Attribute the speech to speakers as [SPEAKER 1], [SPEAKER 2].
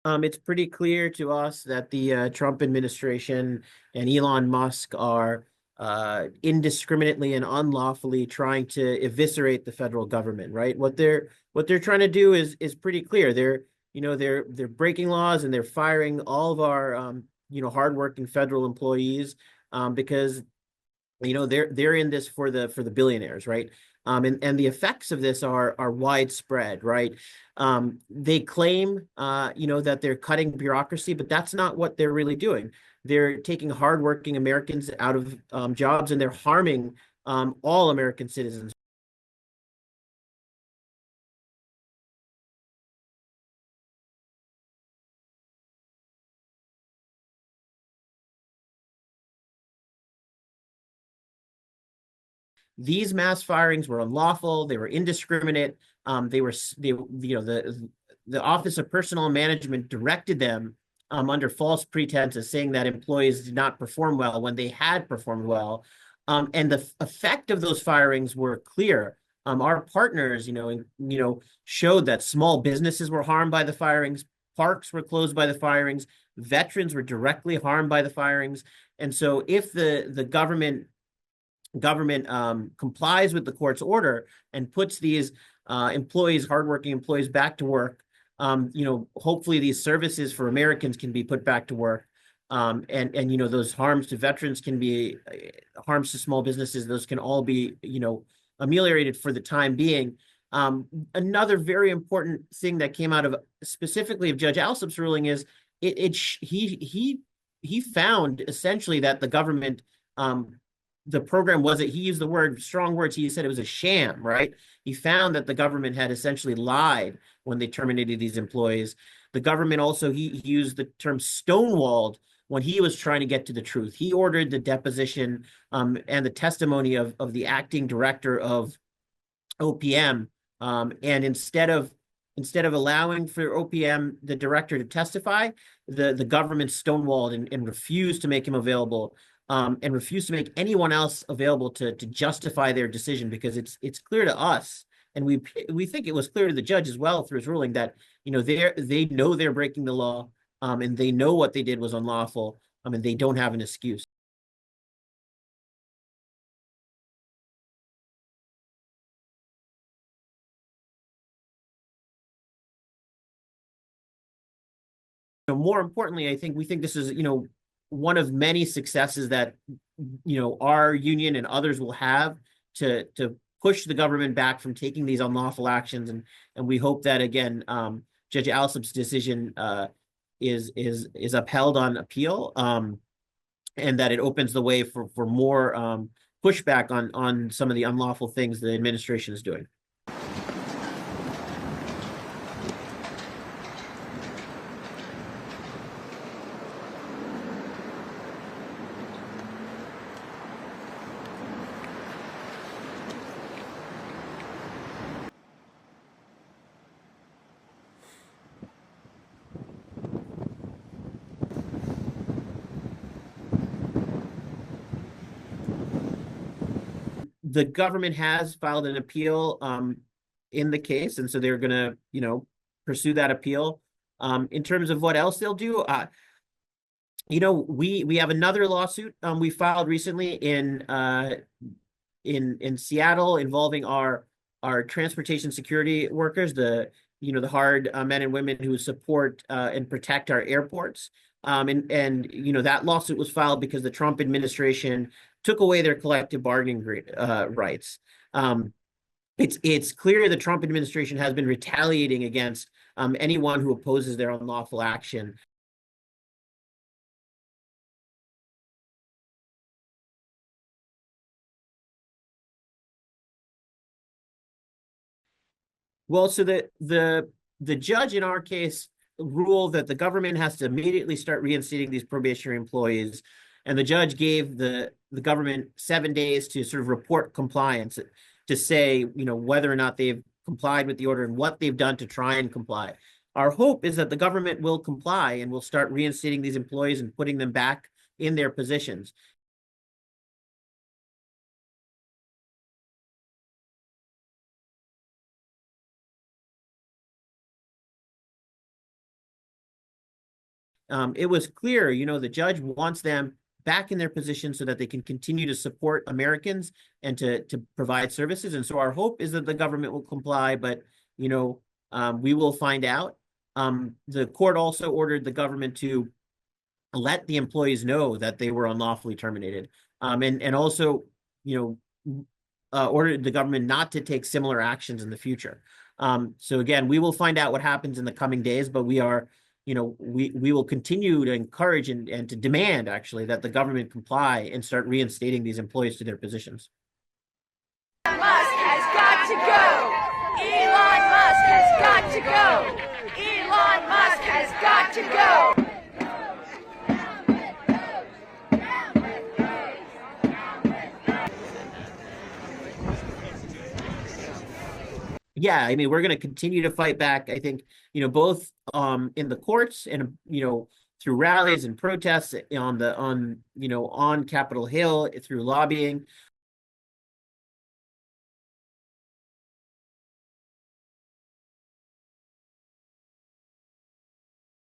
[SPEAKER 1] It's pretty clear to us that the Trump administration and Elon Musk are indiscriminately and unlawfully trying to eviscerate the federal government, right? What they're trying to do is pretty clear. They're breaking laws and they're firing all of our hardworking federal employees because they're in this for the billionaires, right? And the effects of this are widespread, right? They claim that they're cutting bureaucracy, but that's not what they're really doing. They're taking hardworking Americans out of jobs, and they're harming all American citizens. These mass firings were unlawful. They were indiscriminate. The Office of Personnel Management directed them under false pretenses, saying that employees did not perform well when they had performed well. And the effect of those firings were clear. Our partners, showed that small businesses were harmed by the firings, parks were closed by the firings, veterans were directly harmed by the firings. And so, if the government complies with the court's order and puts these hardworking employees back to work, hopefully these services for Americans can be put back to work. And those harms to veterans can be harms to small businesses. Those can all be, ameliorated for the time being. Another very important thing that came out of specifically of Judge Alsop's ruling is he found essentially that the government the program wasn't, he used the word, strong words, he said it was a sham, right? He found that the government had essentially lied when they terminated these employees. The government also, he used the term stonewalled when he was trying to get to the truth. He ordered the deposition and the testimony of the acting director of OPM. And instead of allowing for OPM, the director, to testify, the government stonewalled and refused to make him available. And refuse to make anyone else available to justify their decision, because it's clear to us, and we think it was clear to the judge as well through his ruling, that they know they're breaking the law, and they know what they did was unlawful, and they don't have an excuse. More importantly, I think we think this is one of many successes that our union and others will have to push the government back from taking these unlawful actions, and we hope that again Judge Alsop's decision is upheld on appeal, and that it opens the way for more pushback on some of the unlawful things the administration is doing. The government has filed an appeal in the case, and so they're going to, pursue that appeal. In terms of what else they'll do, we have another lawsuit we filed recently in Seattle, involving our transportation security workers, the hard men and women who support and protect our airports. And that lawsuit was filed because the Trump administration took away their collective bargaining rights. It's clear the Trump administration has been retaliating against anyone who opposes their unlawful action. Well, so the judge in our case ruled that the government has to immediately start reinstating these probationary employees, and the judge gave the government 7 days to sort of report compliance, to say whether or not they've complied with the order and what they've done to try and comply. Our hope is that the government will comply and will start reinstating these employees and putting them back in their positions. it was clear, the judge wants them back in their position so that they can continue to support Americans and to provide services. And so our hope is that the government will comply, but we will find out. The court also ordered the government to let the employees know that they were unlawfully terminated, and also, ordered the government not to take similar actions in the future. So again, we will find out what happens in the coming days, but we will continue to encourage and to demand, actually, that the government comply and start reinstating these employees to their positions.
[SPEAKER 2] Musk has got to go! Elon Musk has got to go! Elon Musk has got to go!
[SPEAKER 1] Yeah, I mean, we're going to continue to fight back. I think, both in the courts and, through rallies and protests on Capitol Hill, through lobbying.